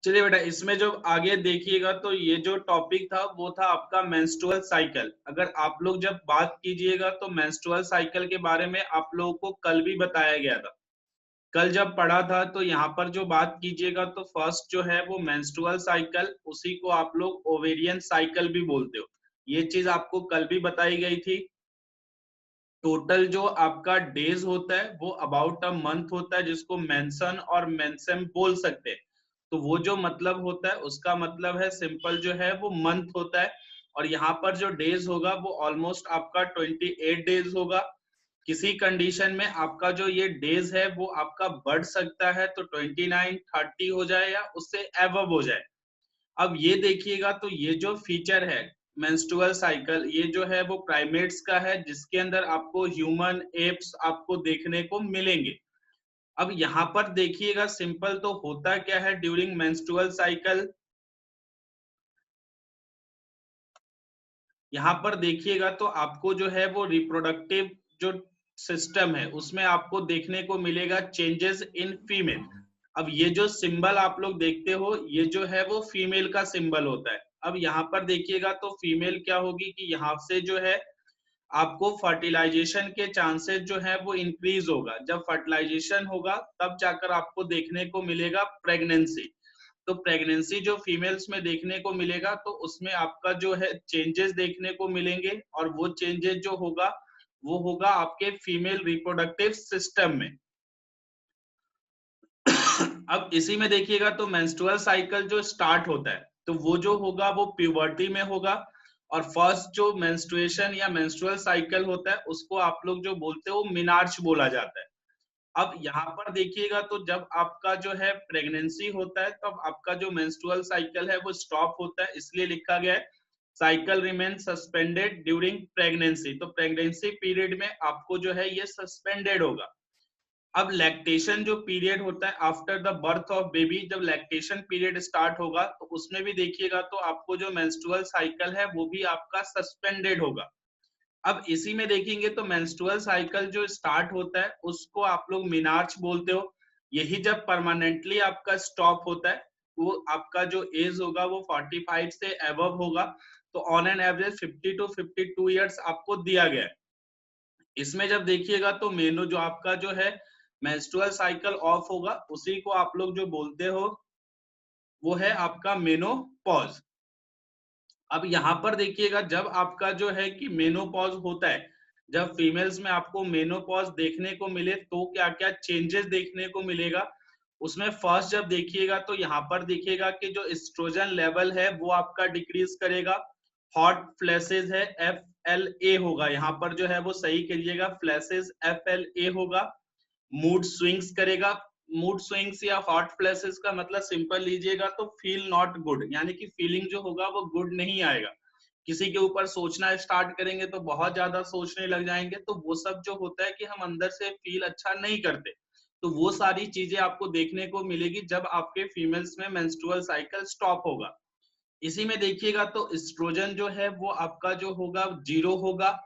चलिए बेटा, इसमें जो आगे देखिएगा तो ये जो टॉपिक था वो था आपका मेंस्ट्रुअल साइकिल। अगर आप लोग जब बात कीजिएगा तो मेंस्ट्रुअल साइकिल के बारे में आप लोगों को कल भी बताया गया था। कल जब पढ़ा था तो यहाँ पर जो बात कीजिएगा तो फर्स्ट जो है वो मेंस्ट्रुअल साइकिल, उसी को आप लोग ओवेरियन साइकिल भी बोलते हो। ये चीज आपको कल भी बताई गई थी। टोटल जो आपका डेज होता है वो अबाउट अ मंथ होता है, जिसको मेंसन और मेंसेम बोल सकते हैं। तो वो जो मतलब होता है उसका मतलब है सिंपल जो है वो मंथ होता है। और यहाँ पर जो डेज होगा वो ऑलमोस्ट आपका 28 डेज होगा। किसी कंडीशन में आपका जो ये डेज है वो आपका बढ़ सकता है, तो 29 30 हो जाए या उससे एवब हो जाए। अब ये देखिएगा तो ये जो फीचर है मेंस्ट्रुअल साइकिल, ये जो है वो प्राइमेट्स का है, जिसके अंदर आपको ह्यूमन एप्स आपको देखने को मिलेंगे। अब यहाँ पर देखिएगा सिंपल तो होता क्या है ड्यूरिंग मेंस्ट्रुअल साइकिल। यहाँ पर देखिएगा तो आपको जो है वो रिप्रोडक्टिव जो सिस्टम है उसमें आपको देखने को मिलेगा चेंजेस इन फीमेल। अब ये जो सिंबल आप लोग देखते हो ये जो है वो फीमेल का सिंबल होता है। अब यहाँ पर देखिएगा तो फीमेल क्या होगी कि यहाँ से जो है आपको फर्टिलाइजेशन के चांसेस जो है वो इंक्रीज होगा। जब फर्टिलाइजेशन होगा तब जाकर आपको देखने को मिलेगा प्रेगनेंसी। तो प्रेगनेंसी जो फीमेल्स में देखने को मिलेगा तो उसमें आपका जो है चेंजेस देखने को मिलेंगे, और वो चेंजेस जो होगा वो होगा आपके फीमेल रिप्रोडक्टिव सिस्टम में। अब इसी में देखिएगा तो मेंस्ट्रुअल साइकिल जो स्टार्ट होता है तो वो जो होगा वो प्यूबर्टी में होगा। और फर्स्ट जो मेंस्ट्रुएशन या मेंस्ट्रुअल साइकिल होता है उसको आप लोग जो बोलते हो मिनार्च बोला जाता है। अब यहाँ पर देखिएगा तो जब आपका जो है प्रेगनेंसी होता है तब आपका जो मेंस्ट्रुअल साइकिल है वो स्टॉप होता है, इसलिए लिखा गया है cycle remain suspended during pregnancy. तो प्रेगनेंसी पीरियड में आपको जो है ये सस्पेंडेड होगा। अब लैक्टेशन जो पीरियड होता है after the birth of baby, जब लैक्टेशन पीरियड स्टार्ट होगा तो उसमें भी देखिएगा तो आपको जो मेंस्ट्रुअल साइकिल है वो भी आपका सस्पेंडेड होगा। अब इसी में देखेंगे तो मेंस्ट्रुअल साइकिल जो स्टार्ट होता है उसको आप लोग मिनार्च बोलते हो। यही जब परमानेंटली आपका स्टॉप होता है वो आपका जो एज होगा वो 45 से अबव होगा। तो on an average 50 to 52 years आपको दिया गया है। इसमें जब देखिएगा तो मेनो जो आपका जो है मेंस्ट्रुअल साइकिल ऑफ होगा उसी को आप लोग जो बोलते हो वो है आपका मेनोपॉज। अब यहाँ पर देखिएगा जब आपका जो है कि मेनोपॉज होता है, जब फीमेल्स में आपको मेनोपॉज देखने को मिले तो क्या क्या चेंजेस देखने को मिलेगा। उसमें फर्स्ट जब देखिएगा तो यहाँ पर देखिएगा कि जो एस्ट्रोजन लेवल है वो आपका डिक्रीज करेगा। हॉट फ्लैशेस है FLA होगा, यहाँ पर जो है वो सही करिएगा, फ्लैशेस FLA होगा। मूड स्विंग्स करेगा। मूड स्विंग्स या हॉट फ्लैशेस का मतलब सिंपल लीजिएगा तो फील नॉट गुड, यानी कि फीलिंग जो होगा वो गुड नहीं आएगा। किसी के ऊपर सोचना स्टार्ट करेंगे तो बहुत ज्यादा सोचने लग जाएंगे, तो वो सब जो होता है कि हम अंदर से फील अच्छा नहीं करते। तो वो सारी चीजें आपको देखने को मिलेगी जब आपके फीमेल्स में मेंस्ट्रुअल साइकिल स्टॉप होगा। इसी में देखिएगा तो एस्ट्रोजन जो है वो आपका जो होगा जीरो होगा।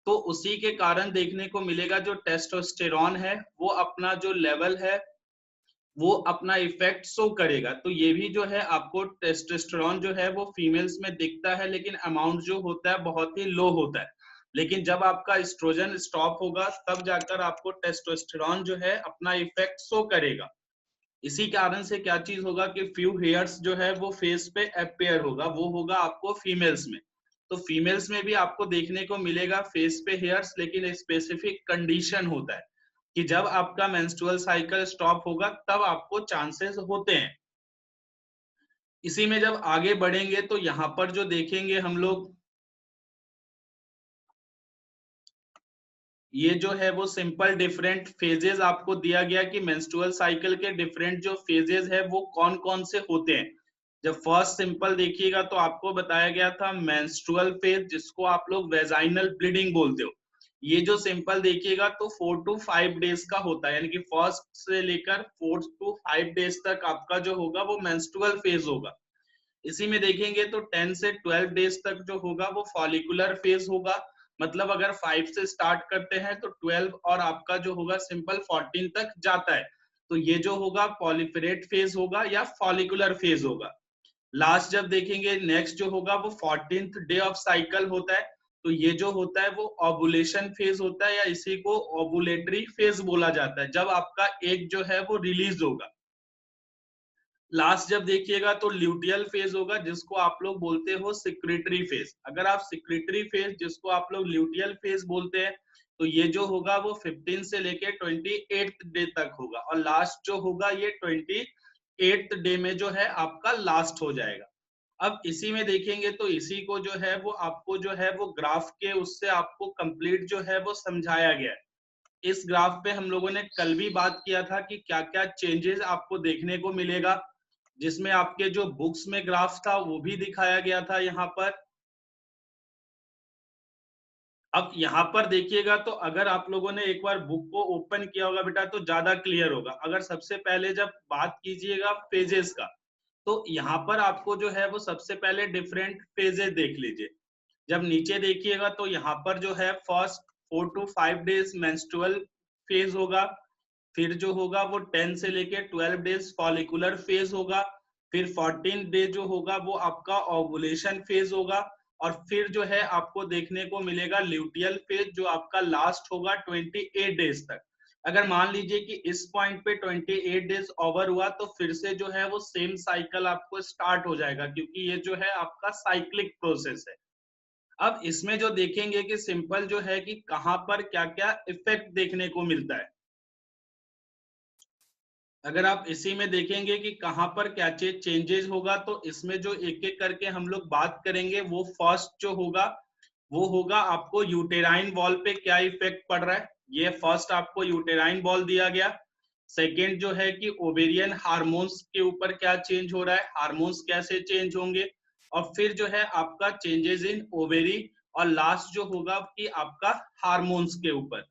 तो उसी के कारण देखने को मिलेगा जो टेस्टोस्टेरॉन है वो अपना जो लेवल है वो अपना इफेक्ट शो करेगा। तो ये भी जो है आपको टेस्टोस्टेरॉन जो है वो फीमेल्स में दिखता है लेकिन अमाउंट जो होता है बहुत ही लो होता है। लेकिन जब आपका एस्ट्रोजन स्टॉप होगा तब जाकर आपको टेस्टोस्टेरॉन जो है अपना इफेक्ट शो करेगा। इसी कारण से क्या चीज होगा कि फ्यू हेयर्स जो है वो फेस पे अपेयर होगा, वो होगा आपको फीमेल्स में। तो फीमेल्स में भी आपको देखने को मिलेगा फेस पे हेयर्स, लेकिन एक स्पेसिफिक कंडीशन होता है कि जब आपका मेंस्ट्रुअल साइकिल स्टॉप होगा तब आपको चांसेस होते हैं। इसी में जब आगे बढ़ेंगे तो यहाँ पर जो देखेंगे हम लोग, ये जो है वो सिंपल डिफरेंट फेजेस आपको दिया गया कि मेंस्ट्रुअल साइकिल के डिफरेंट जो फेजेस है वो कौन कौन से होते हैं। जब फर्स्ट सिंपल देखिएगा तो आपको बताया गया था मेंस्ट्रुअल फेज, जिसको आप लोग वेजाइनल ब्लीडिंग बोलते हो। ये जो सिंपल देखिएगा तो 4 to 5 डेज का होता है, यानी कि फर्स्ट से लेकर 4 to 5 डेज तक आपका जो होगा वो मेंस्ट्रुअल फेज होगा। इसी में देखेंगे तो 10 से 12 डेज तक जो होगा वो फॉलिकुलर फेज होगा। मतलब अगर 5 से स्टार्ट करते हैं तो 12 और आपका जो होगा सिंपल 14 तक जाता है। तो ये जो होगा पॉलिफेरेट फेज होगा या फॉलिकुलर फेज होगा। लास्ट जब देखेंगे नेक्स्ट जो होगा वो 14th डे ऑफ साइकिल होता है, तो ये जो होता है वो ओवुलेशन फेज होता है या इसी को ओवुलेटरी फेज बोला जाता है, जब आपका एग जो है वो रिलीज होगा। लास्ट जब देखिएगा तो ल्यूटियल फेज होगा, जिसको आप लोग बोलते हो सिक्रेटरी फेज। अगर आप सिक्रेटरी फेज जिसको आप लोग ल्यूटियल फेज बोलते हैं, तो ये जो होगा वो 15 से लेके 28th डे तक होगा, और लास्ट जो होगा ये 28th डे में जो है आपका लास्ट हो जाएगा। अब इसी में देखेंगे तो इसी को जो है वो आपको जो है वो ग्राफ के उससे आपको कंप्लीट जो है वो समझाया गया है। इस ग्राफ पे हम लोगों ने कल भी बात किया था कि क्या क्या चेंजेस आपको देखने को मिलेगा, जिसमें आपके जो बुक्स में ग्राफ था वो भी दिखाया गया था यहाँ पर। अब यहाँ पर देखिएगा तो अगर आप लोगों ने एक बार बुक को ओपन किया होगा बेटा तो ज्यादा क्लियर होगा। अगर सबसे पहले जब बात कीजिएगा फेजेस का, तो यहाँ पर आपको जो है वो सबसे पहले डिफरेंट फेजेस देख लीजिए। जब नीचे देखिएगा तो यहाँ पर जो है first 4 to 5 days menstrual phase होगा, फिर जो होगा वो 10 से लेके 12 डेज फॉलिकुलर फेज होगा, फिर 14 डे जो होगा वो आपका ओवुलेशन फेज होगा, और फिर जो है आपको देखने को मिलेगा ल्यूटियल फेज जो आपका लास्ट होगा 28 डेज तक। अगर मान लीजिए कि इस पॉइंट पे 28 डेज ओवर हुआ तो फिर से जो है वो सेम साइकिल आपको स्टार्ट हो जाएगा, क्योंकि ये जो है आपका साइक्लिक प्रोसेस है। अब इसमें जो देखेंगे कि सिंपल जो है कि कहां पर क्या क्या इफेक्ट देखने को मिलता है। अगर आप इसी में देखेंगे कि कहां पर क्या चेंजेस होगा, तो इसमें जो एक एक करके हम लोग बात करेंगे, वो फर्स्ट जो होगा वो होगा आपको यूटेराइन वॉल पे क्या इफेक्ट पड़ रहा है। ये फर्स्ट आपको यूटेराइन वॉल दिया गया। सेकेंड जो है कि ओवेरियन हार्मोन्स के ऊपर क्या चेंज हो रहा है, हार्मोन्स कैसे चेंज होंगे, और फिर जो है आपका चेंजेस इन ओवेरी, और लास्ट जो होगा कि आपका हार्मोन्स के ऊपर।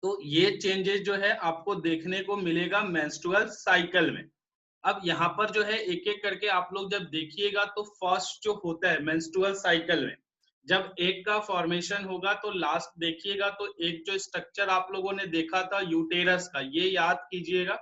तो ये चेंजेस जो है आपको देखने को मिलेगा मेंस्ट्रुअल साइकिल में। अब यहाँ पर जो है एक एक करके आप लोग जब देखिएगा तो फर्स्ट जो होता है मेंस्ट्रुअल साइकिल में जब एग का फॉर्मेशन होगा, तो लास्ट देखिएगा तो एक जो स्ट्रक्चर आप लोगों ने देखा था यूटेरस का, ये याद कीजिएगा।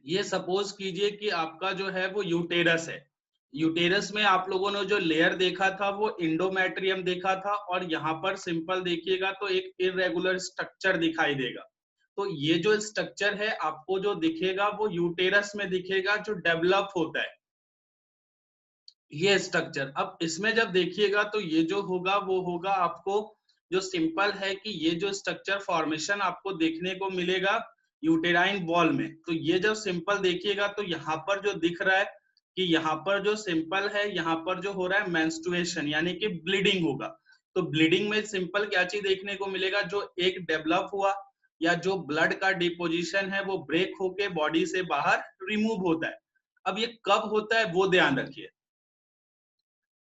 ये सपोज कीजिए कि आपका जो है वो यूटेरस है। यूटेरस में आप लोगों ने जो लेयर देखा था वो इंडोमेट्रियम देखा था, और यहाँ पर सिंपल देखिएगा तो एक इरेगुलर स्ट्रक्चर दिखाई देगा। तो ये जो स्ट्रक्चर है आपको जो दिखेगा वो यूटेरस में दिखेगा, जो डेवलप होता है ये स्ट्रक्चर। अब इसमें जब देखिएगा तो ये जो होगा वो होगा आपको जो सिंपल है कि ये जो स्ट्रक्चर फॉर्मेशन आपको देखने को मिलेगा यूटेराइन वॉल में। तो ये जब सिंपल देखिएगा तो यहाँ पर जो दिख रहा है कि यहाँ पर जो सिंपल है, यहाँ पर जो हो रहा है मेंस्ट्रुएशन यानी कि ब्लीडिंग होगा। तो ब्लीडिंग में सिंपल क्या चीज देखने को मिलेगा, जो एक डेवलप हुआ या जो ब्लड का डिपोजिशन है वो ब्रेक होके बॉडी से बाहर रिमूव होता है। अब ये कब होता है वो ध्यान रखिए।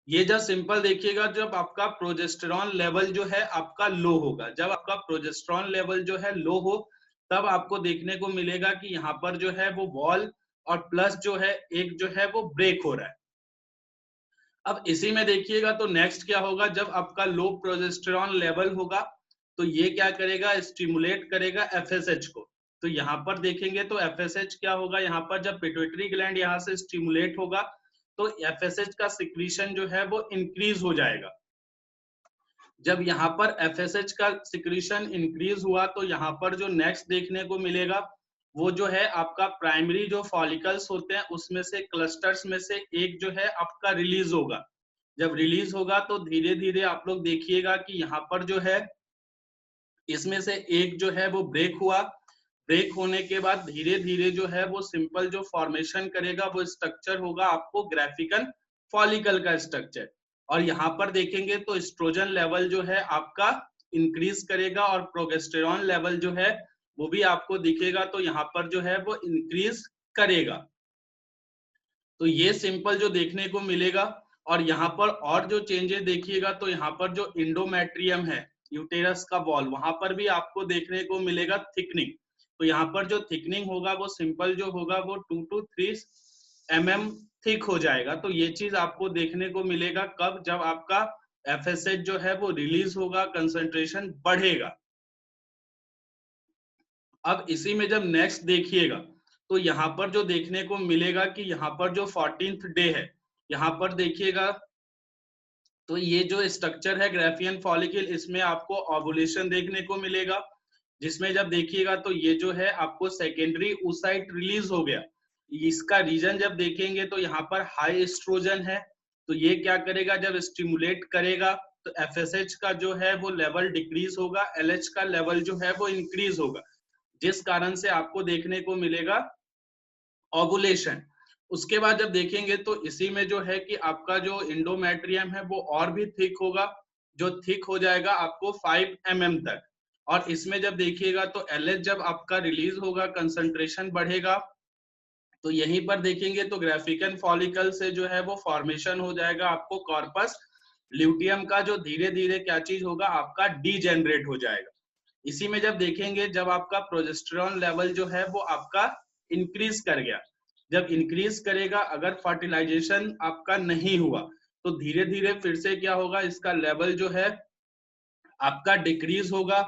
ये जब सिंपल देखिएगा जब आपका प्रोजेस्टेरॉन लेवल जो है आपका लो होगा, जब आपका प्रोजेस्टेरॉन लेवल जो है लो हो तब आपको देखने को मिलेगा कि यहाँ पर जो है वो वॉल और प्लस जो है एक जो है वो ब्रेक हो रहा है। अब इसी में देखिएगा तो नेक्स्ट क्या होगा, जब आपका लो प्रोजेस्टेरॉन लेवल होगा तो ये क्या करेगा, स्टिमुलेट करेगा एफएसएच को। तो यहाँ पर देखेंगे तो एफएसएच क्या होगा, यहाँ पर जब पिट्यूटरी ग्लैंड यहाँ से स्टिमुलेट होगा तो एफएसएच का सिक्रीशन जो है वो इंक्रीज हो जाएगा। जब यहाँ पर एफएसएच का सिक्रीशन इंक्रीज हुआ तो यहाँ पर जो नेक्स्ट देखने को मिलेगा वो जो है आपका प्राइमरी जो फॉलिकल्स होते हैं उसमें से क्लस्टर्स में से एक जो है आपका रिलीज होगा। जब रिलीज होगा तो धीरे धीरे आप लोग देखिएगा कि यहाँ पर जो है इसमें से एक जो है वो ब्रेक हुआ। ब्रेक होने के बाद धीरे धीरे जो है वो सिंपल जो फॉर्मेशन करेगा वो स्ट्रक्चर होगा आपको ग्राफिकल फॉलिकल का स्ट्रक्चर। और यहाँ पर देखेंगे तो एस्ट्रोजन लेवल जो है आपका इंक्रीज करेगा और प्रोजेस्टेरॉन लेवल जो है वो भी आपको दिखेगा, तो यहाँ पर जो है वो इंक्रीज करेगा। तो ये सिंपल जो देखने को मिलेगा। और यहाँ पर और जो चेंजेस देखिएगा तो यहाँ पर जो इंडोमेट्रियम है यूटेरस का वॉल, वहां पर भी आपको देखने को मिलेगा थिकनिंग। तो यहाँ पर जो थिकनिंग होगा वो सिंपल जो होगा वो 2 to 3 mm थिक हो जाएगा। तो ये चीज आपको देखने को मिलेगा कब, जब आपका एफएसएच जो है वो रिलीज होगा, कंसंट्रेशन बढ़ेगा। अब इसी में जब नेक्स्ट देखिएगा तो यहाँ पर जो देखने को मिलेगा कि यहाँ पर जो 14th डे है, यहाँ पर देखिएगा तो ये जो स्ट्रक्चर है ग्राफियन फॉलिकल, इसमें आपको ओवुलेशन देखने को मिलेगा, जिसमें जब देखिएगा तो ये जो है आपको सेकेंडरी oocyte रिलीज हो गया। इसका रीजन जब देखेंगे तो यहाँ पर हाई एस्ट्रोजन है, तो ये क्या करेगा, जब स्टिमुलेट करेगा तो एफएसएच का जो है वो लेवल डिक्रीज होगा, एलएच का लेवल जो है वो इंक्रीज होगा, जिस कारण से आपको देखने को मिलेगा ओवुलेशन। उसके बाद जब देखेंगे तो इसी में जो है कि आपका जो इंडोमेट्रियम है वो और भी थिक होगा, जो थिक हो जाएगा आपको 5 mm तक। और इसमें जब देखिएगा तो एलएच जब आपका रिलीज होगा, कंसंट्रेशन बढ़ेगा, तो यहीं पर देखेंगे तो ग्राफिकन फॉलिकल से जो है वो फॉर्मेशन हो जाएगा आपको कॉर्पस ल्यूटियम का, जो धीरे धीरे क्या चीज होगा आपका डीजेनरेट हो जाएगा। इसी में जब देखेंगे जब आपका प्रोजेस्टेरॉन लेवल जो है वो आपका इंक्रीज कर गया, जब इंक्रीज करेगा अगर फर्टिलाइजेशन आपका नहीं हुआ तो धीरे धीरे फिर से क्या होगा, इसका लेवल जो है आपका डिक्रीज होगा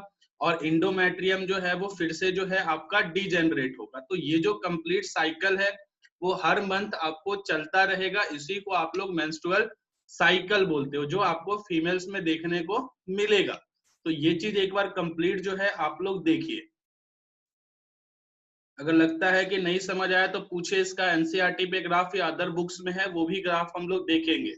और इंडोमेट्रियम जो है वो फिर से जो है आपका डीजेनरेट होगा। तो ये जो कंप्लीट साइकिल है वो हर मंथ आपको चलता रहेगा, इसी को आप लोग मेंस्ट्रुअल साइकिल बोलते हो, जो आपको फीमेल्स में देखने को मिलेगा। तो ये चीज एक बार कंप्लीट जो है आप लोग देखिए। अगर लगता है कि नहीं समझ आया तो पूछे, इसका एनसीईआरटी पे ग्राफ या अदर बुक्स में है वो भी ग्राफ हम लोग देखेंगे।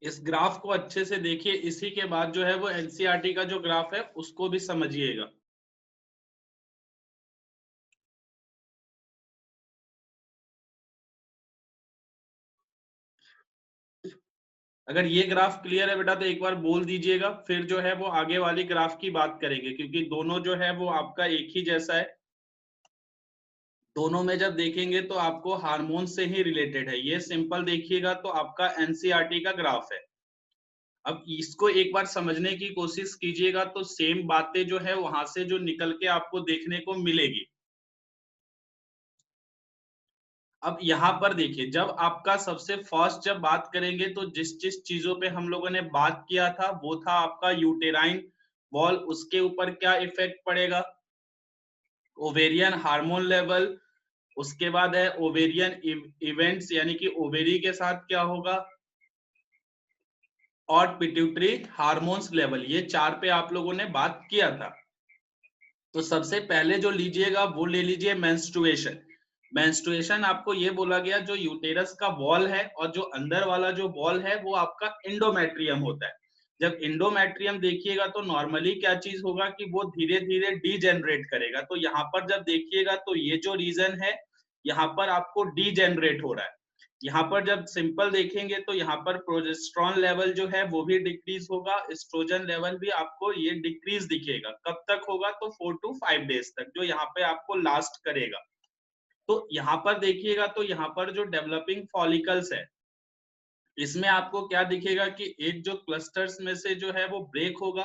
इस ग्राफ को अच्छे से देखिए, इसी के बाद जो है वो एनसीईआरटी का जो ग्राफ है उसको भी समझिएगा। अगर ये ग्राफ क्लियर है बेटा तो एक बार बोल दीजिएगा, फिर जो है वो आगे वाली ग्राफ की बात करेंगे, क्योंकि दोनों जो है वो आपका एक ही जैसा है। दोनों में जब देखेंगे तो आपको हार्मोन से ही रिलेटेड है। ये सिंपल देखिएगा तो आपका एनसीईआरटी का ग्राफ है। अब इसको एक बार समझने की कोशिश कीजिएगा तो सेम बातें जो है वहां से जो निकल के आपको देखने को मिलेगी। अब यहाँ पर देखिए, जब आपका सबसे फर्स्ट जब बात करेंगे तो जिस जिस चीजों पे हम लोगों ने बात किया था वो था आपका यूटेराइन वॉल, उसके ऊपर क्या इफेक्ट पड़ेगा, ओवेरियन हार्मोन लेवल, उसके बाद है ओवेरियन इवेंट्स यानी कि ओवेरी के साथ क्या होगा, और पिट्यूटरी हार्मोन्स लेवल, ये चार पे आप लोगों ने बात किया था। तो सबसे पहले जो लीजिएगा वो ले लीजिए मेंस्ट्रुएशन। मेंस्ट्रुएशन आपको ये बोला गया जो यूटेरस का वॉल है और जो अंदर वाला जो वॉल है वो आपका इंडोमेट्रियम होता है। जब इंडोमेट्रियम देखिएगा तो नॉर्मली क्या चीज होगा कि वो धीरे धीरे डीजेनरेट करेगा। तो यहाँ पर जब देखिएगा तो ये जो रीजन है यहाँ पर आपको डीजेनरेट हो रहा है। यहाँ पर जब सिंपल देखेंगे तो यहाँ पर प्रोजेस्टेरॉन लेवल जो है वो भी डिक्रीज होगा, एस्ट्रोजन लेवल भी आपको ये डिक्रीज दिखेगा। कब तक होगा तो 4 to 5 डेज तक, जो यहाँ पे आपको लास्ट करेगा। तो यहाँ पर देखिएगा तो यहाँ पर जो डेवलपिंग फॉलिकल्स है इसमें आपको क्या दिखेगा कि एक जो क्लस्टर्स में से जो है वो ब्रेक होगा,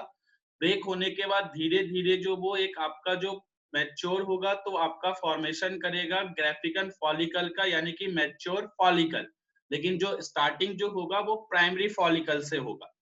ब्रेक होने के बाद धीरे धीरे जो वो एक आपका जो मैच्योर होगा तो आपका फॉर्मेशन करेगा ग्राफिकन फॉलिकल का, यानी कि मैच्योर फॉलिकल। लेकिन जो स्टार्टिंग जो होगा वो प्राइमरी फॉलिकल से होगा।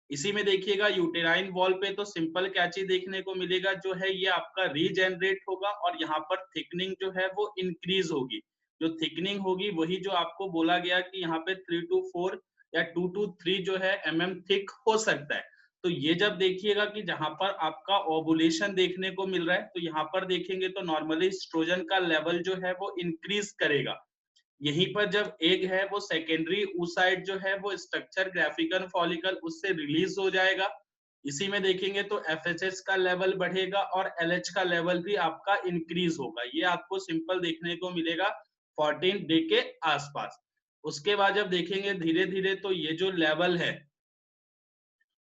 इसी में देखिएगा यूटेराइन वॉल पे तो सिंपल क्या चीज देखने को मिलेगा, जो है ये आपका रीजेनरेट होगा और यहाँ पर थिकनिंग जो है वो इंक्रीज होगी। जो थिकनिंग होगी वही जो आपको बोला गया कि यहाँ पे 3 to 4 या 2 to 3 जो है थिक हो सकता है। तो ये जब देखिएगा कि जहां पर आपका ओवुलेशन देखने को मिल रहा है, तो यहाँ पर देखेंगे तो नॉर्मली एस्ट्रोजन का लेवल जो है वो इंक्रीज करेगा। यहीं पर जब एग है वो सेकेंडरी oocyte जो है वो स्ट्रक्चर ग्राफिकन फॉलिकल उससे रिलीज हो जाएगा। इसी में देखेंगे तो FSH का लेवल बढ़ेगा और LH का लेवल भी आपका इंक्रीज होगा। ये आपको सिंपल देखने को मिलेगा 14 डे के आसपास। उसके बाद जब देखेंगे धीरे धीरे तो ये जो लेवल है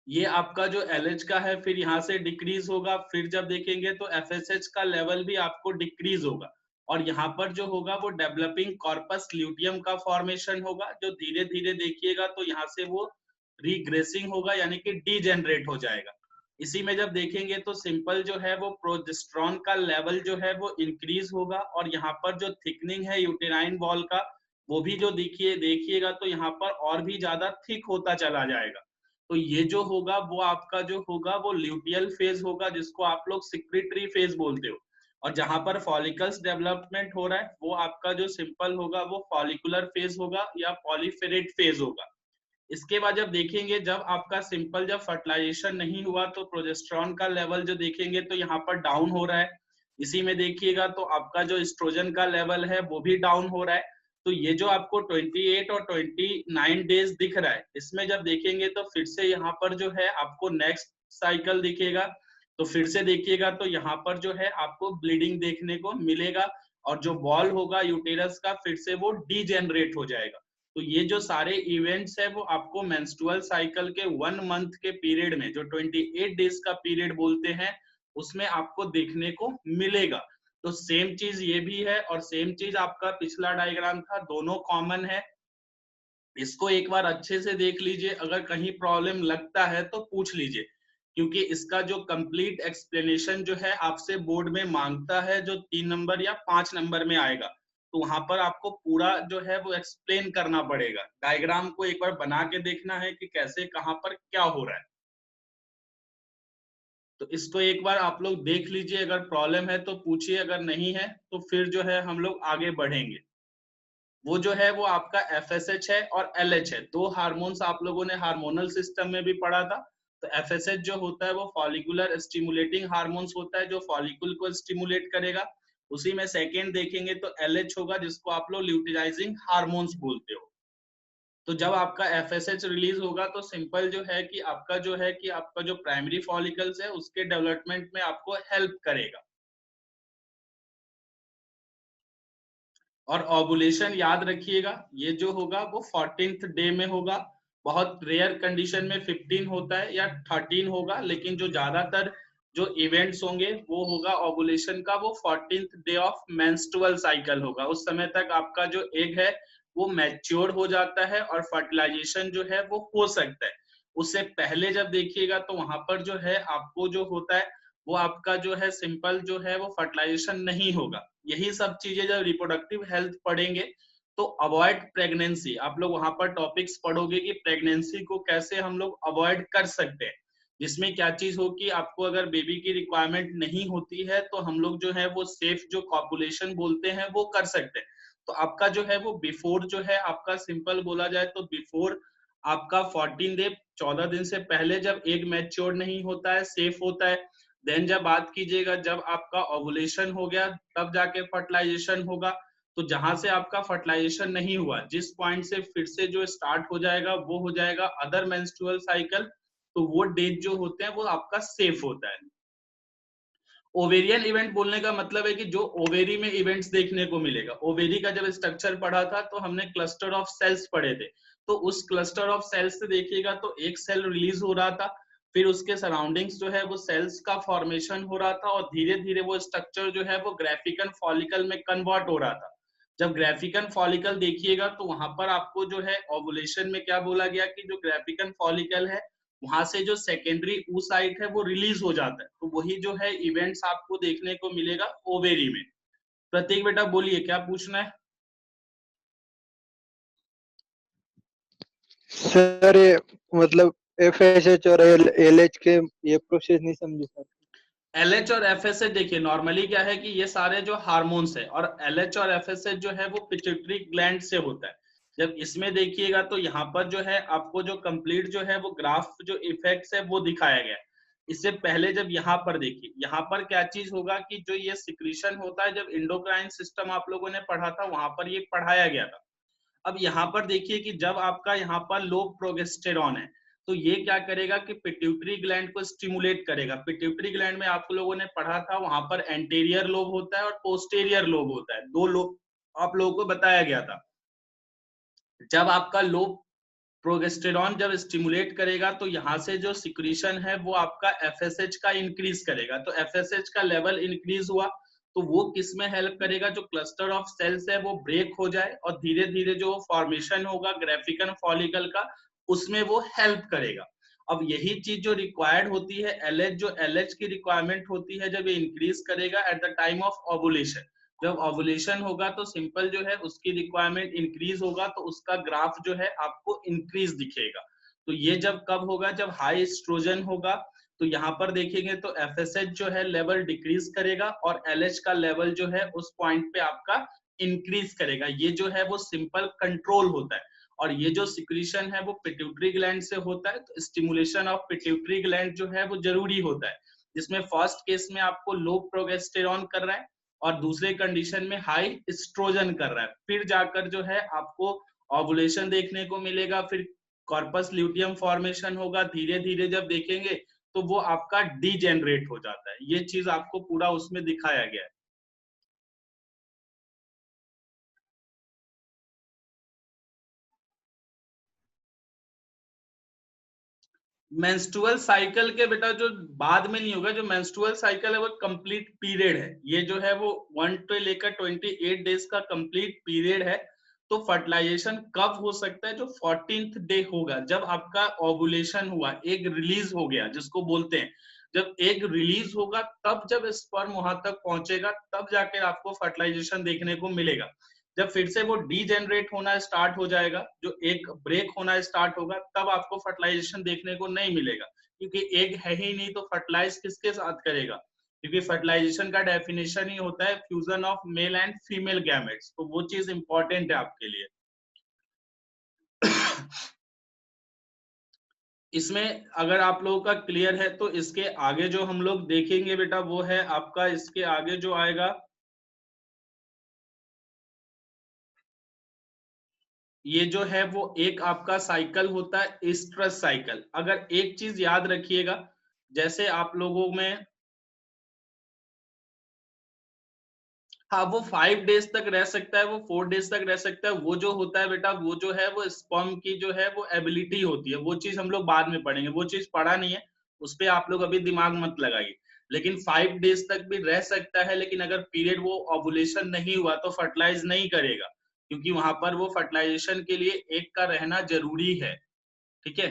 ये आपका जो LH का है फिर यहाँ से डिक्रीज होगा, फिर जब देखेंगे तो FSH का लेवल भी आपको डिक्रीज होगा और यहाँ पर जो होगा वो डेवलपिंग कॉर्पस ल्यूटियम का फॉर्मेशन होगा, जो धीरे धीरे देखिएगा तो यहाँ से वो रीग्रेसिंग होगा यानी कि डीजेनरेट हो जाएगा। इसी में जब देखेंगे तो सिंपल जो है वो प्रोजेस्टेरॉन का लेवल जो है वो इंक्रीज होगा और यहाँ पर जो थिकनिंग है यूटेराइन वॉल का वो भी जो देखिएगा तो यहाँ पर और भी ज्यादा थिक होता चला जाएगा। तो ये जो होगा वो आपका जो होगा वो ल्यूटियल फेज होगा, जिसको आप लोग सिक्रेटरी फेज बोलते हो। और जहां पर फॉलिकल्स डेवलपमेंट हो रहा है वो आपका जो सिंपल होगा वो फॉलिकुलर फेज होगा या पॉलीफेरेट फेज होगा। इसके बाद जब देखेंगे जब आपका सिंपल जब फर्टिलाइजेशन नहीं हुआ तो प्रोजेस्टेरॉन का लेवल जो देखेंगे तो यहाँ पर डाउन हो रहा है। इसी में देखिएगा तो आपका जो एस्ट्रोजन का लेवल है वो भी डाउन हो रहा है। तो ये जो आपको 28 और 29 डेज दिख रहा है, इसमें जब देखेंगे तो फिर से यहाँ पर जो है आपको नेक्स्ट साइकिल दिखेगा। तो फिर से देखिएगा तो यहाँ पर जो है आपको ब्लीडिंग देखने को मिलेगा और जो वॉल होगा यूटेरस का फिर से वो डीजेनरेट हो जाएगा। तो ये जो सारे इवेंट्स है वो आपको मेंस्ट्रुअल साइकिल के 1 मंथ के पीरियड में जो 28 डेज का पीरियड बोलते हैं उसमें आपको देखने को मिलेगा। तो सेम चीज ये भी है और सेम चीज आपका पिछला डायग्राम था, दोनों कॉमन है। इसको एक बार अच्छे से देख लीजिए, अगर कहीं प्रॉब्लम लगता है तो पूछ लीजिए, क्योंकि इसका जो कंप्लीट एक्सप्लेनेशन जो है आपसे बोर्ड में मांगता है जो 3 नंबर या 5 नंबर में आएगा। तो वहां पर आपको पूरा जो है वो एक्सप्लेन करना पड़ेगा, डायग्राम को एक बार बना के देखना है कि कैसे कहां पर क्या हो रहा है। तो इसको एक बार आप लोग देख लीजिए, अगर प्रॉब्लम है तो पूछिए, अगर नहीं है तो फिर जो है हम लोग आगे बढ़ेंगे। वो जो है वो आपका FSH है और LH है, दो हार्मोन्स आप लोगों ने हार्मोनल सिस्टम में भी पढ़ा था। तो FSH जो होता है वो फॉलिकुलर स्टिमुलेटिंग हार्मोन्स होता है जो फॉलिकुल को स्टिमुलेट करेगा। उसी में सेकेंड देखेंगे तो LH होगा जिसको आप लोग ल्यूटिलाइजिंग हार्मोन्स बोलते हो। तो जब आपका FSH रिलीज होगा तो सिंपल जो है कि आपका जो प्राइमरी फॉलिकल्स है उसके डेवलपमेंट में आपको हेल्प करेगा। और ओवुलेशन याद रखिएगा ये जो होगा वो 14th डे में होगा। बहुत रेयर कंडीशन में 15 होता है या 13 होगा, लेकिन जो ज्यादातर जो इवेंट्स होंगे वो होगा ओवुलेशन का वो 14th day of menstrual cycle होगा। उस समय तक आपका जो एग है वो मैच्योर हो जाता है और फर्टिलाइजेशन जो है वो हो सकता है। उससे पहले जब देखिएगा तो वहां पर जो है आपको जो होता है वो आपका जो है सिंपल जो है वो फर्टिलाइजेशन नहीं होगा। यही सब चीजें जब रिप्रोडक्टिव हेल्थ पढ़ेंगे तो अवॉइड प्रेगनेंसी, आप लोग वहां पर टॉपिक्स पढ़ोगे कि प्रेगनेंसी को कैसे हम लोग अवॉइड कर सकते हैं, जिसमें क्या चीज हो कि आपको अगर बेबी की रिक्वायरमेंट नहीं होती है तो हम लोग जो है वो सेफ जो कॉपुलेशन बोलते हैं वो कर सकते हैं। तो आपका जो है वो बिफोर जो है आपका सिंपल बोला जाए तो बिफोर आपका 14 डे 14 दिन से पहले जब एग मैच्योर नहीं होता है, सेफ होता है। देन जब बात कीजिएगा जब आपका ओवुलेशन हो गया तब जाके फर्टिलाइजेशन होगा। तो जहां से आपका फर्टिलाइजेशन नहीं हुआ जिस पॉइंट से फिर से जो स्टार्ट हो जाएगा वो हो जाएगा अदर मेंस्ट्रुअल साइकिल। तो वो डेट जो होते हैं वो आपका सेफ होता है। ओवेरियन इवेंट बोलने का मतलब है कि जो ओवेरी में इवेंट्स देखने को मिलेगा। ओवेरी का जब स्ट्रक्चर पढ़ा था तो हमने क्लस्टर ऑफ सेल्स पढ़े थे। तो उस क्लस्टर ऑफ सेल्स से देखिएगा तो एक सेल रिलीज हो रहा था, फिर उसके सराउंडिंग्स जो है वो सेल्स का फॉर्मेशन हो रहा था और धीरे धीरे वो स्ट्रक्चर जो है वो ग्राफिकन फॉलिकल में कन्वर्ट हो रहा था। जब ग्राफिकन फॉलिकल देखिएगा तो वहां पर आपको जो है ओवुलेशन में क्या बोला गया कि जो ग्राफिकन फॉलिकल है वहां से जो सेकेंडरी oocyte है वो रिलीज हो जाता है। तो वही जो है इवेंट्स आपको देखने को मिलेगा ओवेरी में। प्रतीक बेटा बोलिए क्या पूछना है। सर ये मतलब FSH और LH के ये प्रोसेस नहीं समझे सर। LH और FSH देखिए नॉर्मली क्या है कि ये सारे जो हार्मोन्स है और LH और FSH जो है वो पिट्यूटरी ग्लैंड से होता है। जब इसमें देखिएगा तो यहाँ पर जो है आपको जो कंप्लीट जो है वो ग्राफ जो इफेक्ट्स है वो दिखाया गया। इससे पहले जब यहाँ पर देखिए, यहाँ पर क्या चीज होगा कि जो ये सिक्रीशन होता है, जब एंडोक्राइन सिस्टम आप लोगों ने पढ़ा था वहां पर ये पढ़ाया गया था। अब यहाँ पर देखिए कि जब आपका यहाँ पर लो प्रोजेस्टेरॉन है तो ये क्या करेगा कि पिट्यूटरी ग्लैंड को स्टिमुलेट करेगा। पिट्यूटरी ग्लैंड में आप लोगों ने पढ़ा था वहां पर एंटीरियर लोब होता है और पोस्टेरियर लोब होता है, दो लोब आप लोगों को बताया गया था। जब आपका लो प्रोजेस्टेरॉन जब स्टिमुलेट करेगा तो यहाँ से जो सिक्रीशन है वो आपका एफएसएच का इंक्रीज करेगा। तो एफएसएच का लेवल इंक्रीज हुआ तो वो किस में हेल्प करेगा, जो क्लस्टर ऑफ सेल्स है वो ब्रेक हो जाए और धीरे धीरे जो फॉर्मेशन होगा ग्राफिकन फॉलिकल का उसमें वो हेल्प करेगा। अब यही चीज जो रिक्वायर्ड होती है एलएच, जो एलएच की रिक्वायरमेंट होती है जब ये इंक्रीज करेगा at the time of ovulation. जब ओवुलेशन होगा तो सिंपल जो है उसकी रिक्वायरमेंट इंक्रीज होगा तो उसका ग्राफ जो है आपको इंक्रीज दिखेगा। तो ये जब कब होगा, जब हाई एस्ट्रोजन होगा। तो यहाँ पर देखेंगे तो एफएसएच जो है लेवल डिक्रीज करेगा और एलएच का लेवल जो है उस पॉइंट पे आपका इंक्रीज करेगा। ये जो है वो सिंपल कंट्रोल होता है। और ये जो सिक्रीशन है वो पिट्यूटरी ग्लैंड से होता है, तो स्टिमुलेशन ऑफ पिट्यूटरी ग्लैंड जो है वो जरूरी होता है, जिसमें फर्स्ट केस में आपको लो प्रोजेस्टेरॉन कर रहा है और दूसरे कंडीशन में हाई एस्ट्रोजन कर रहा है। फिर जाकर जो है आपको ओवुलेशन देखने को मिलेगा, फिर कॉर्पस ल्यूटियम फॉर्मेशन होगा। धीरे धीरे जब देखेंगे तो वो आपका डीजेनरेट हो जाता है। ये चीज आपको पूरा उसमें दिखाया गया है। मेंस्ट्रुअल साइकिल के बेटा जो बाद में नहीं होगा, जो मेंस्ट्रुअल साइकिल है वो कंप्लीट पीरियड है। ये जो है वो 1 से लेकर 28 डेज का कंप्लीट पीरियड है। तो फर्टिलाइजेशन कब हो सकता है, जो 14th डे होगा, जब आपका ओवुलेशन हुआ, एग रिलीज हो गया जिसको बोलते हैं। जब एग रिलीज होगा तब जब स्पर्म वहां तक पहुंचेगा तब जाके आपको फर्टिलाइजेशन देखने को मिलेगा। जब फिर से वो डीजेनरेट होना स्टार्ट हो जाएगा, जो एक ब्रेक होना स्टार्ट होगा, तब आपको फर्टिलाइजेशन देखने को नहीं मिलेगा, क्योंकि एग है ही नहीं तो फर्टिलाइज किसके साथ करेगा। क्योंकि फर्टिलाइजेशन का डेफिनेशन ही होता है fusion of male and female gametes. तो वो चीज इंपॉर्टेंट है आपके लिए। इसमें अगर आप लोगों का क्लियर है तो इसके आगे जो हम लोग देखेंगे बेटा वो है आपका, इसके आगे जो आएगा ये जो है वो एक आपका साइकिल होता है एस्ट्रस साइकिल। अगर एक चीज याद रखिएगा, जैसे आप लोगों में, हाँ वो 5 डेज तक रह सकता है, वो 4 डेज तक रह सकता है। वो जो होता है बेटा वो जो है वो स्पर्म की जो है वो एबिलिटी होती है। वो चीज हम लोग बाद में पढ़ेंगे, वो चीज पढ़ा नहीं है, उस पर आप लोग अभी दिमाग मत लगाइए। लेकिन 5 डेज तक भी रह सकता है, लेकिन अगर पीरियड वो ओवुलेशन नहीं हुआ तो फर्टिलाइज नहीं करेगा, क्योंकि वहां पर वो फर्टिलाइजेशन के लिए एक का रहना जरूरी है। ठीक है।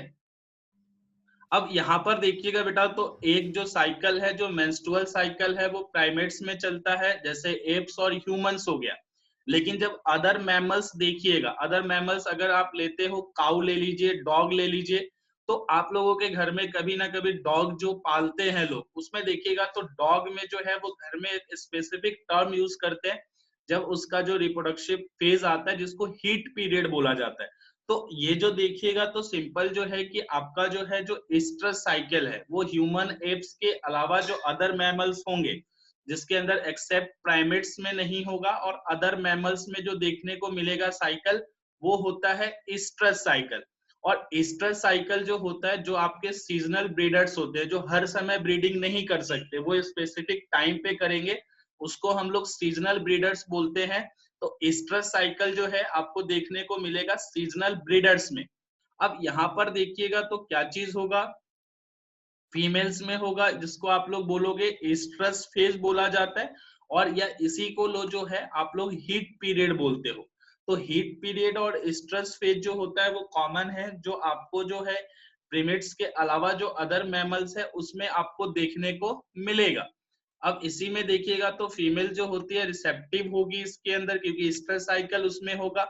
अब यहाँ पर देखिएगा बेटा, तो एक जो साइकिल है, जो मेंस्ट्रुअल साइकिल है, वो प्राइमेट्स में चलता है, जैसे एप्स और ह्यूमंस हो गया। लेकिन जब अदर मैमल्स देखिएगा, अदर मैमल्स अगर आप लेते हो, काऊ ले लीजिए, डॉग ले लीजिए, तो आप लोगों के घर में कभी ना कभी डॉग जो पालते हैं लोग, उसमें देखिएगा तो डॉग में जो है वो घर में एक स्पेसिफिक टर्म यूज करते हैं जब उसका जो रिप्रोडक्टिव फेज आता है, जिसको हीट पीरियड बोला जाता है। तो ये जो देखिएगा तो सिंपल जो है कि आपका जो है जो एस्ट्रस साइकिल है वो ह्यूमन एप्स के अलावा जो अदर मैमल्स होंगे, जिसके अंदर एक्सेप्ट प्राइमेट्स में नहीं होगा, और अदर मैमल्स में जो देखने को मिलेगा साइकिल वो होता है एस्ट्रस साइकिल। और एस्ट्रस साइकिल जो होता है, जो आपके सीजनल ब्रीडर्स होते हैं, जो हर समय ब्रीडिंग नहीं कर सकते, वो स्पेसिफिक टाइम पे करेंगे, उसको हम लोग सीजनल ब्रीडर्स बोलते हैं। तो एस्ट्रस साइकिल जो है आपको देखने को मिलेगा सीजनल ब्रीडर्स में। अब यहाँ पर देखिएगा तो क्या चीज होगा, फीमेल्स में होगा, जिसको आप लोग बोलोगे एस्ट्रस फेज बोला जाता है, और या इसी को लो जो है आप लोग हीट पीरियड बोलते हो। तो हीट पीरियड और एस्ट्रस फेज जो होता है वो कॉमन है, जो आपको जो है प्रीमेट्स के अलावा जो अदर मैमल्स है उसमें आपको देखने को मिलेगा। अब इसी में देखिएगा तो फीमेल जो होती है रिसेप्टिव होगी इसके अंदर, क्योंकि स्ट्रेस साइकिल उसमें होगा।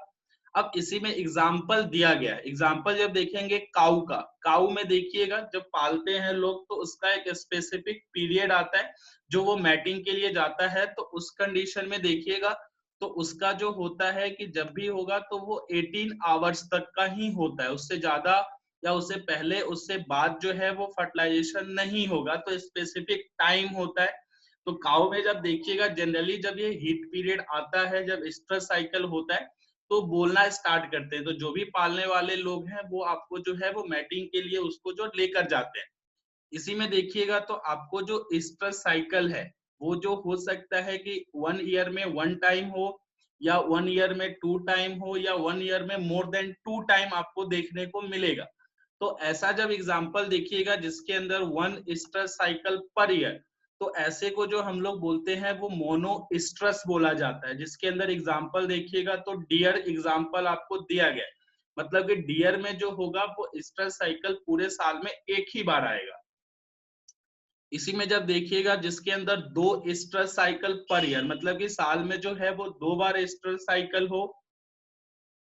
अब इसी में एग्जाम्पल दिया गया है, एग्जाम्पल जब देखेंगे काऊ का, काऊ में देखिएगा जब पालते हैं लोग तो उसका एक स्पेसिफिक पीरियड आता है जो वो मैटिंग के लिए जाता है। तो उस कंडीशन में देखिएगा तो उसका जो होता है कि जब भी होगा तो वो 18 आवर्स तक का ही होता है, उससे ज्यादा या उससे पहले उससे बाद जो है वो फर्टिलाइजेशन नहीं होगा, तो स्पेसिफिक टाइम होता है। तो काऊ में जब देखिएगा जनरली जब ये हीट पीरियड आता है, जब स्ट्रेस साइकिल होता है, तो बोलना स्टार्ट करते हैं। तो जो भी पालने वाले लोग हैं वो आपको जो है वो मैटिंग के लिए उसको जो लेकर जाते हैं। इसी में देखिएगा तो आपको जो स्ट्रेस साइकिल है वो जो हो सकता है कि 1 ईयर में 1 टाइम हो, या 1 ईयर में 2 टाइम हो, या 1 ईयर में मोर देन 2 टाइम आपको देखने को मिलेगा। तो ऐसा जब एग्जांपल देखिएगा जिसके अंदर 1 स्ट्रेस साइकिल पर ईयर, तो ऐसे को जो हम लोग बोलते हैं वो मोनो स्ट्रेस बोला जाता है। जिसके अंदर एग्जांपल देखिएगा तो डियर एग्जांपल आपको दिया गया है, मतलब कि डियर में जो होगा वो स्ट्रेस साइकिल पूरे साल में एक ही बार आएगा। इसी में जब देखिएगा जिसके अंदर 2 स्ट्रेस साइकिल पर ईयर, मतलब कि साल में जो है वो 2 बार स्ट्रेस साइकिल हो,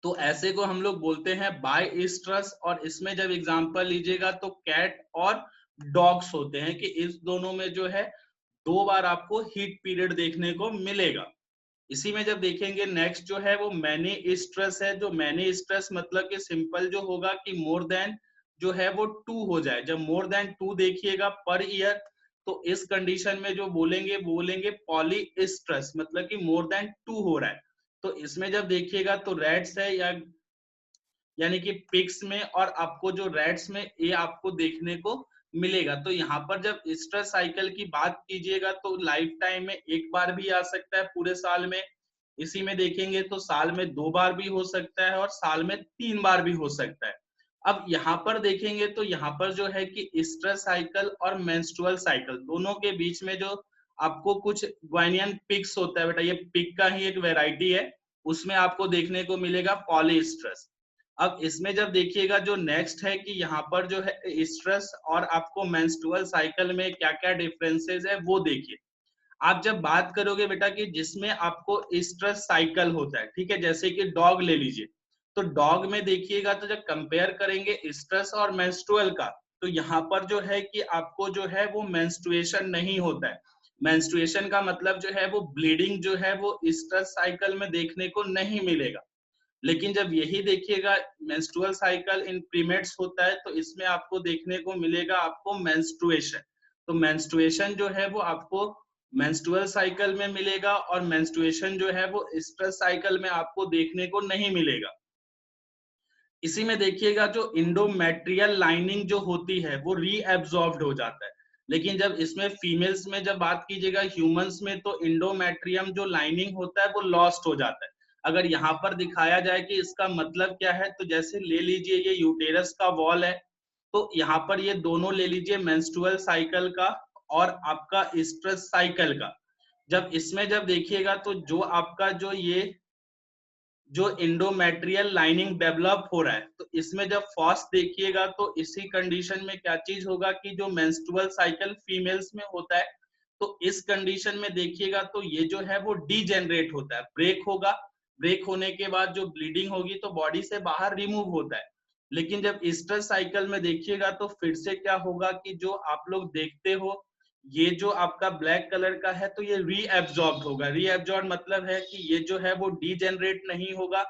तो ऐसे को हम लोग बोलते हैं बाय स्ट्रेस। और इसमें जब एग्जांपल लीजिएगा तो कैट और डॉग्स होते हैं कि इस दोनों में जो है 2 बार आपको हीट पीरियड देखने को मिलेगा। इसी में जब देखेंगे नेक्स्ट जो है वो मैनी स्ट्रेस है। जो मैनी स्ट्रेस मतलब कि सिंपल जो होगा कि मोर देन जो है वो 2 हो जाए। जब मोर देन 2 देखिएगा पर ईयर, तो इस कंडीशन में जो बोलेंगे पॉली स्ट्रेस, मतलब कि मोर देन 2 हो रहा है। तो इसमें जब देखिएगा तो रेड्स है या यानी कि पिग्स में, और आपको जो रैट्स में ये आपको देखने को मिलेगा। तो यहाँ पर जब स्ट्रेस साइकिल की बात कीजिएगा तो लाइफ टाइम में एक बार भी आ सकता है पूरे साल में। इसी में देखेंगे तो साल में 2 बार भी हो सकता है और साल में 3 बार भी हो सकता है। अब यहाँ पर देखेंगे तो यहाँ पर जो है कि स्ट्रेस साइकिल और मेंस्ट्रुअल साइकिल दोनों के बीच में जो आपको कुछ ग्वाइनियन पिग्स होता है, बेटा ये पिग का ही एक वेराइटी है, उसमें आपको देखने को मिलेगा पॉलीस्ट्रेस। अब इसमें जब देखिएगा जो नेक्स्ट है कि यहाँ पर जो है स्ट्रेस और आपको मेंस्ट्रुअल साइकिल में क्या क्या डिफरेंसेस है वो देखिए। आप जब बात करोगे बेटा कि जिसमें आपको स्ट्रेस साइकिल होता है, ठीक है, जैसे कि डॉग ले लीजिए, तो डॉग में देखिएगा तो जब कंपेयर करेंगे स्ट्रेस और मेंस्ट्रुअल का, तो यहाँ पर जो है कि आपको जो है वो मेंस्ट्रुएशन नहीं होता है। मेंस्ट्रुएशन का मतलब जो है वो ब्लीडिंग जो है वो स्ट्रेस साइकिल में देखने को नहीं मिलेगा। लेकिन जब यही देखिएगा मेंस्ट्रुअल साइकिल इन प्रीमेट्स होता है, तो इसमें आपको देखने को मिलेगा आपको मेंस्ट्रुएशन। तो मेंस्ट्रुएशन जो है वो आपको मेंस्ट्रुअल साइकिल में मिलेगा, और मेंस्ट्रुएशन जो है वो स्ट्रेस साइकिल में आपको देखने को नहीं मिलेगा। इसी में देखिएगा जो इंडोमेट्रियल लाइनिंग जो होती है वो रीएब्सॉर्ब्ड हो जाता है। लेकिन जब इसमें फीमेल्स में जब बात कीजिएगा ह्यूमंस में, तो इंडोमेट्रियम जो लाइनिंग होता है वो लॉस्ट हो जाता है। अगर यहाँ पर दिखाया जाए कि इसका मतलब क्या है, तो जैसे ले लीजिए ये यूटेरस का वॉल है, तो यहाँ पर ये दोनों ले लीजिए मेंस्ट्रुअल साइकिल का और आपका स्ट्रेस साइकिल का। जब इसमें जब देखिएगा तो जो आपका जो ये जो इंडोमेट्रियल लाइनिंग डेवलप हो रहा है, तो इसमें जब फर्स्ट देखिएगा तो इसी कंडीशन में क्या चीज होगा कि जो मेंस्ट्रुअल साइकिल फीमेल्स में होता है, तो इस कंडीशन में देखिएगा तो ये जो है वो डीजेनरेट होता है, ब्रेक होगा। ब्रेक होने के बाद जो ब्लीडिंग होगी तो बॉडी से बाहर रिमूव होता है। लेकिन जब स्ट्रेस साइकिल में देखिएगा तो फिर से क्या होगा कि जो आप लोग देखते हो ये जो आपका ब्लैक कलर का है, तो ये रीएब्सॉर्ब्ड होगा। रीएब्सॉर्ब मतलब है कि ये जो है वो डीजेनरेट नहीं होगा।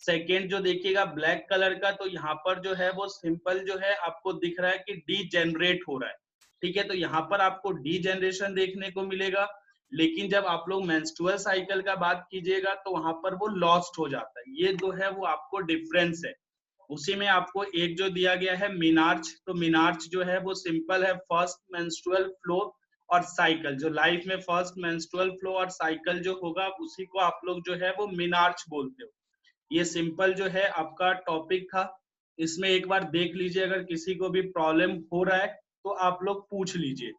सेकेंड जो देखिएगा ब्लैक कलर का, तो यहाँ पर जो है वो सिंपल जो है आपको दिख रहा है कि डीजेनरेट हो रहा है, ठीक है। तो यहाँ पर आपको डीजेनरेशन देखने को मिलेगा। लेकिन जब आप लोग मेंस्ट्रुअल साइकिल का बात कीजिएगा तो वहां पर वो लॉस्ट हो जाता है। ये जो है वो आपको डिफरेंस है। उसी में आपको एक जो दिया गया है मिनार्च, तो मिनार्च जो है वो सिंपल है फर्स्ट मेंस्ट्रुअल फ्लो और साइकिल। जो लाइफ में फर्स्ट मेंस्ट्रुअल फ्लो और साइकिल जो होगा उसी को आप लोग जो है वो मिनार्च बोलते हो। ये सिंपल जो है आपका टॉपिक था। इसमें एक बार देख लीजिए, अगर किसी को भी प्रॉब्लम हो रहा है तो आप लोग पूछ लीजिए।